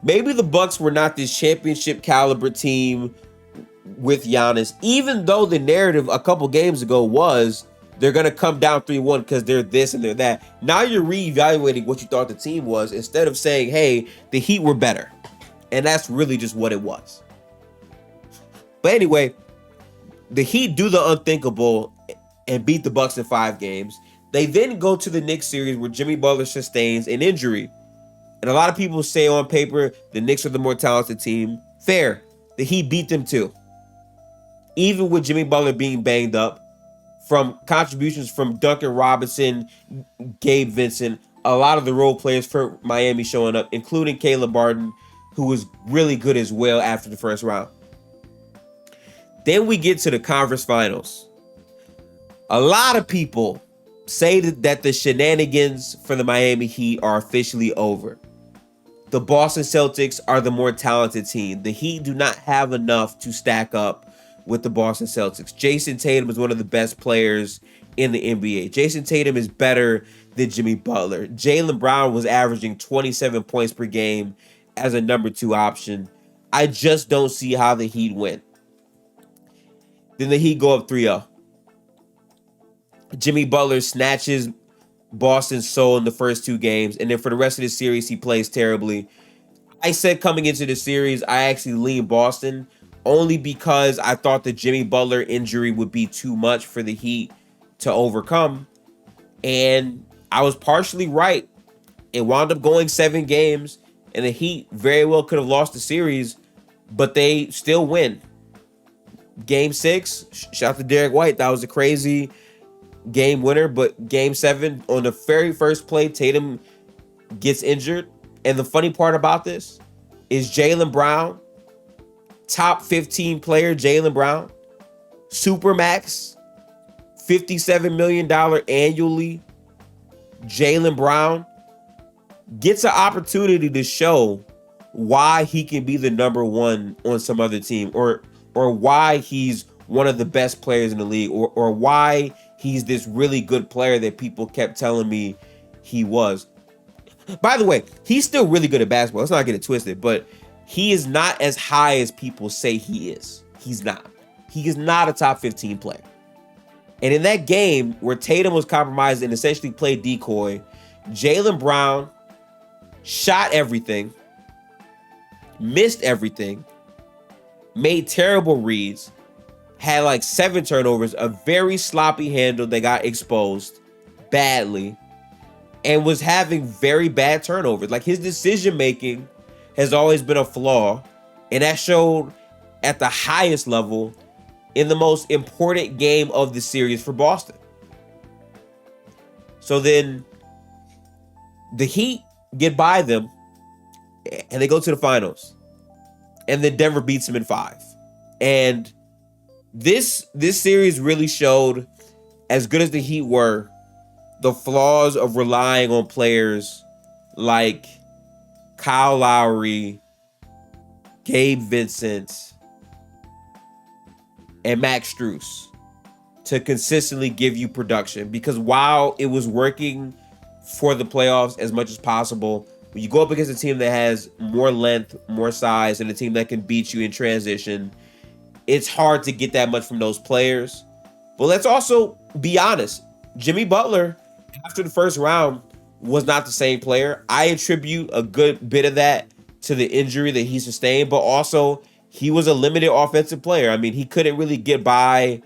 Maybe the Bucks were not this championship caliber team with Giannis, even though the narrative a couple games ago was they're going to come down 3-1 because they're this and they're that. Now you're reevaluating what you thought the team was instead of saying, hey, the Heat were better. And that's really just what it was. But anyway, the Heat do the unthinkable and beat the Bucks in 5 games. They then go to the Knicks series where Jimmy Butler sustains an injury. And a lot of people say on paper the Knicks are the more talented team. Fair. The Heat beat them too. Even with Jimmy Butler being banged up, from contributions from Duncan Robinson, Gabe Vincent, a lot of the role players for Miami showing up, including Caleb Martin, who was really good as well after the first round. Then we get to the conference finals. A lot of people say that the shenanigans for the Miami Heat are officially over. The Boston Celtics are the more talented team. The Heat do not have enough to stack up with the Boston Celtics. Jason Tatum is one of the best players in the NBA. Jason Tatum is better than Jimmy Butler. Jaylen Brown was averaging 27 points per game as a number 2 option. I just don't see how the Heat win. Then the Heat go up 3-0. Jimmy Butler snatches Boston's soul in the first 2 games, and then for the rest of the series, he plays terribly. I said coming into the series, I actually lean Boston only because I thought the Jimmy Butler injury would be too much for the Heat to overcome. And I was partially right. It wound up going 7 games, and the Heat very well could have lost the series, but they still win. Game 6, shout out to Derek White. That was a crazy game winner, but game 7, on the very first play, Tatum gets injured. And the funny part about this is Jaylen Brown, top 15 player Jaylen Brown, Supermax, $57 million annually. Jaylen Brown gets an opportunity to show why he can be the number 1 on some other team, or why he's one of the best players in the league, or why he's this really good player that people kept telling me he was. By the way, he's still really good at basketball. Let's not get it twisted, but he is not as high as people say he is. He's not. He is not a top 15 player. And in that game where Tatum was compromised and essentially played decoy, Jaylen Brown shot everything, missed everything, made terrible reads, had like 7 turnovers, a very sloppy handle that got exposed badly, and was having very bad turnovers. Like, his decision making has always been a flaw, and that showed at the highest level in the most important game of the series for Boston. So then the Heat get by them, and they go to the finals, and then Denver beats them in 5. And this series really showed, as good as the Heat were, the flaws of relying on players like Kyle Lowry, Gabe Vincent, and Max Strus to consistently give you production. Because while it was working for the playoffs as much as possible, when you go up against a team that has more length, more size, and a team that can beat you in transition, it's hard to get that much from those players. But let's also be honest. Jimmy Butler, after the first round, was not the same player. I attribute a good bit of that to the injury that he sustained, but also he was a limited offensive player. I mean, he couldn't really get by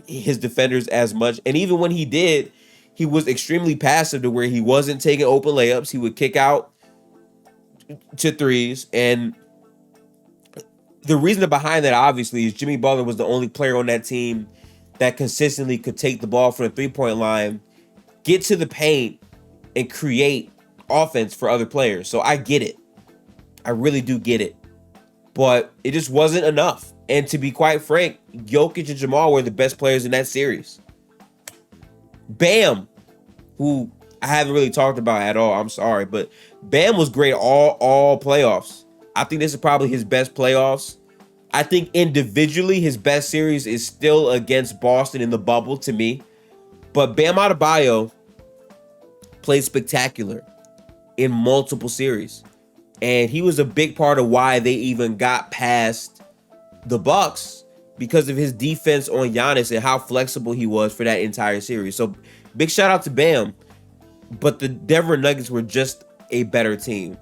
his defenders as much. And even when he did, he was extremely passive to where he wasn't taking open layups. He would kick out to threes. And the reason behind that, obviously, is Jimmy Butler was the only player on that team that consistently could take the ball from the three-point line, get to the paint, and create offense for other players. So I get it. I really do get it. But it just wasn't enough. And to be quite frank, Jokic and Jamal were the best players in that series. Bam, who I haven't really talked about at all, I'm sorry, but Bam was great all playoffs. I think this is probably his best playoffs. I think individually his best series is still against Boston in the bubble to me. But Bam Adebayo played spectacular in multiple series. And he was a big part of why they even got past the Bucks, because of his defense on Giannis and how flexible he was for that entire series. So big shout out to Bam. But the Denver Nuggets were just a better team.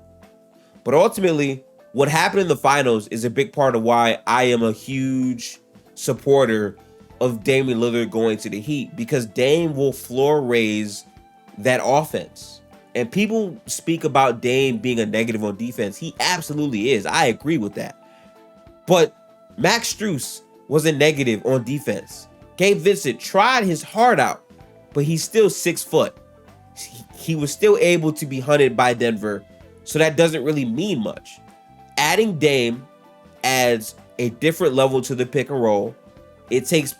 But ultimately, what happened in the finals is a big part of why I am a huge supporter of Damian Lillard going to the Heat, because Dame will floor raise that offense. And people speak about Dame being a negative on defense. He absolutely is. I agree with that. But Max Strus was a negative on defense. Gabe Vincent tried his heart out, but he's still 6 foot. He was still able to be hunted by Denver, so that doesn't really mean much. Adding Dame adds a different level to the pick and roll. It takes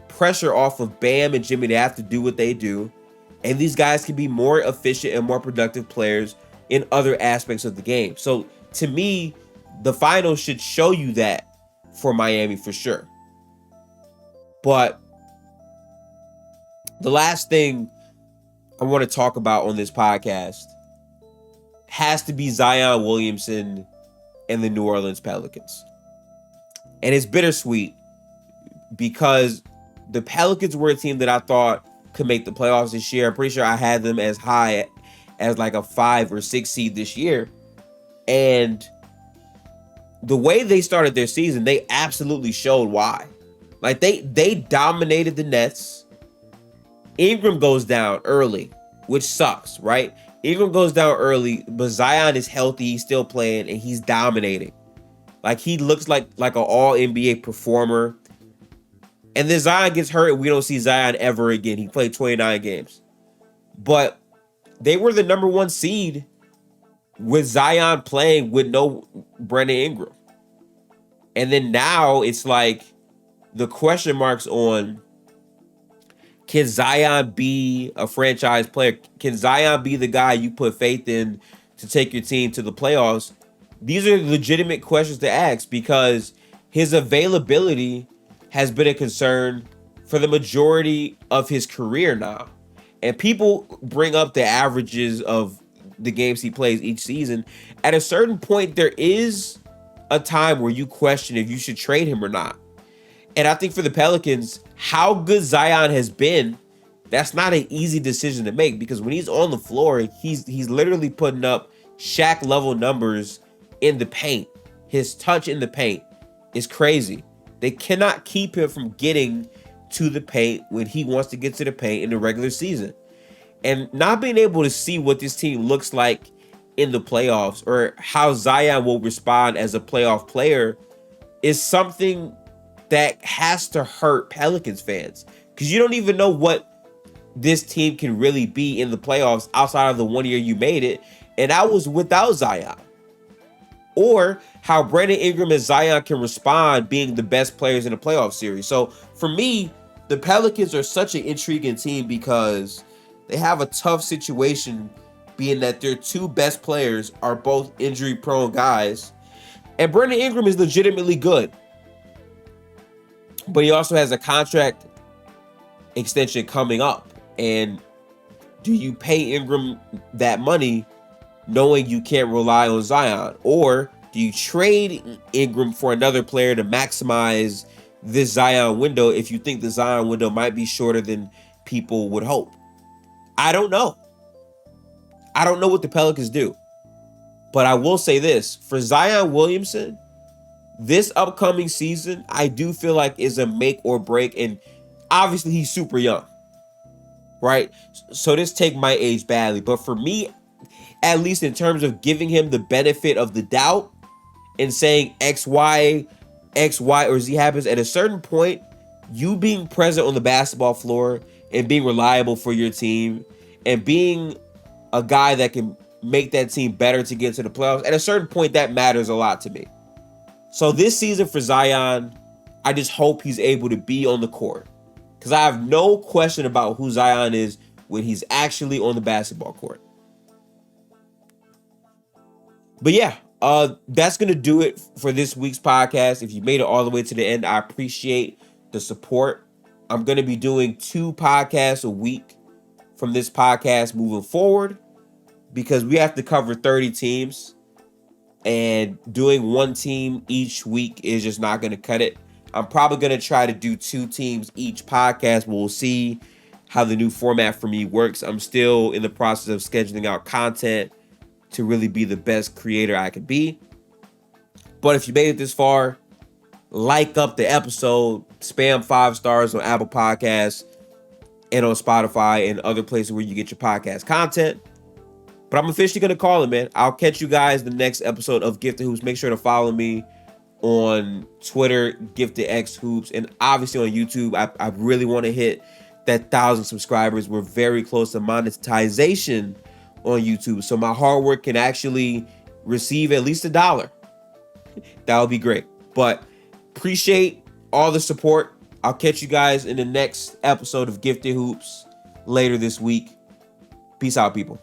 pressure off of Bam and Jimmy to have to do what they do. And these guys can be more efficient and more productive players in other aspects of the game. So to me, the finals should show you that for Miami for sure. But the last thing I want to talk about on this podcast has to be Zion Williamson and the New Orleans Pelicans. And it's bittersweet because the Pelicans were a team that I thought could make the playoffs this year. I'm pretty sure I had them as high as like a 5 or 6 seed this year. And the way they started their season, they absolutely showed why. Like they dominated the Nets. Ingram goes down early, which sucks, right? Ingram goes down early, but Zion is healthy, he's still playing, and he's dominating. Like he looks like an all NBA performer. And then Zion gets hurt, and we don't see Zion ever again. He played 29 games. But they were the number 1 seed with Zion playing with no Brandon Ingram. And then now it's like the question marks on, can Zion be a franchise player? Can Zion be the guy you put faith in to take your team to the playoffs? These are legitimate questions to ask because his availability has been a concern for the majority of his career now. And people bring up the averages of the games he plays each season. At a certain point, there is a time where you question if you should trade him or not. And I think for the Pelicans, how good Zion has been, that's not an easy decision to make because when he's on the floor, he's literally putting up Shaq level numbers in the paint. His touch in the paint is crazy. They cannot keep him from getting to the paint when he wants to get to the paint in the regular season. And not being able to see what this team looks like in the playoffs or how Zion will respond as a playoff player is something that has to hurt Pelicans fans because you don't even know what this team can really be in the playoffs outside of the 1 year you made it, and that was without Zion. Or how Brandon Ingram and Zion can respond being the best players in the playoff series. So for me, the Pelicans are such an intriguing team because they have a tough situation being that their 2 best players are both injury-prone guys. And Brandon Ingram is legitimately good. But he also has a contract extension coming up. And do you pay Ingram that money knowing you can't rely on Zion? Or do you trade Ingram for another player to maximize this Zion window if you think the Zion window might be shorter than people would hope? I don't know. I don't know what the Pelicans do. But I will say this. For Zion Williamson, this upcoming season, I do feel like is a make or break. And obviously, he's super young. Right? So this take my age badly. But for me, at least in terms of giving him the benefit of the doubt and saying X, Y, or Z happens, at a certain point, you being present on the basketball floor and being reliable for your team and being a guy that can make that team better to get to the playoffs, at a certain point, that matters a lot to me. So this season for Zion, I just hope he's able to be on the court because I have no question about who Zion is when he's actually on the basketball court. But yeah, that's going to do it for this week's podcast. If you made it all the way to the end, I appreciate the support. I'm going to be doing 2 podcasts a week from this podcast moving forward because we have to cover 30 teams and doing 1 team each week is just not going to cut it. I'm probably going to try to do 2 teams each podcast. We'll see how the new format for me works. I'm still in the process of scheduling out content to really be the best creator I can be. But if you made it this far, like up the episode, spam 5 stars on Apple Podcasts and on Spotify and other places where you get your podcast content. But I'm officially going to call it, man. I'll catch you guys in the next episode of Gifted Hoops. Make sure to follow me on Twitter, Gifted X Hoops, and obviously on YouTube. I really want to hit that 1,000 subscribers. We're very close to monetization on YouTube, so my hard work can actually receive at least $1. That would be great. But appreciate all the support. I'll catch you guys in the next episode of Gifted Hoops later this week. Peace out, people.